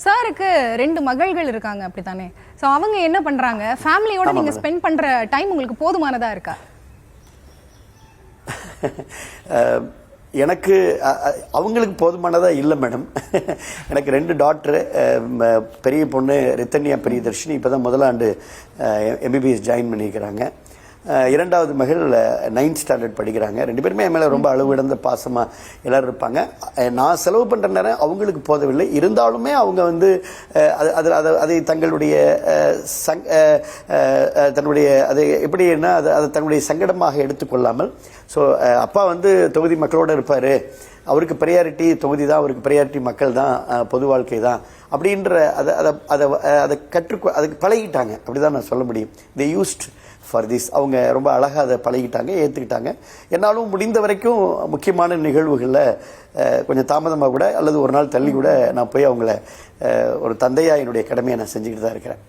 சாருக்கு 2 மகள்கள் இருக்காங்க அப்படித்தானே? ஸோ அவங்க என்ன பண்றாங்க? ஃபேமிலியோட நீங்க ஸ்பெண்ட் பண்ற டைம் உங்களுக்கு போதுமானதா இருக்கா? எனக்கு அவங்களுக்கு போதுமானதா இல்லை மேடம். எனக்கு 2 டாக்டரு. பெரிய பொண்ணு ரித்தன்யா பிரியதர்ஷினி இப்போ தான் முதலாண்டு எம்பிபிஎஸ் ஜாயின் பண்ணியிருக்கிறாங்க. 2வது மகள் 9th ஸ்டாண்டர்ட் படிக்கிறாங்க. 2 பேருமே என் மேலே ரொம்ப அளவிடந்த பாசமாக எல்லோரும் இருப்பாங்க. நான் செலவு பண்ணுற நேரம் அவங்களுக்கு போதவில்லை. இருந்தாலுமே அவங்க வந்து அதை தங்களுடைய தன்னுடைய அதை எப்படின்னா அதை தன்னுடைய சங்கடமாக எடுத்துக்கொள்ளாமல், ஸோ அப்பா வந்து தொகுதி மக்களோடு இருப்பார், அவருக்கு ப்ரையாரிட்டி தொகுதி தான், அவருக்கு ப்ரையாரிட்டி மக்கள் தான், பொது வாழ்க்கை தான் அப்படின்ற அதை அதுக்கு பழகிட்டாங்க. அப்படி தான் நான் சொல்ல முடியும். தே யூஸ்ட் ஃபார் திஸ். அவங்க ரொம்ப அழகாக அதை பழகிட்டாங்க, ஏற்றுக்கிட்டாங்க. என்னாலும் முடிந்த வரைக்கும் முக்கியமான நிகழ்வுகளில் கொஞ்சம் தாமதமாக கூட அல்லது ஒரு நாள் தள்ளி கூட நான் போய் அவங்கள ஒரு தந்தையாக என்னுடைய கடமையை நான் செஞ்சுக்கிட்டு தான் இருக்கிறேன்.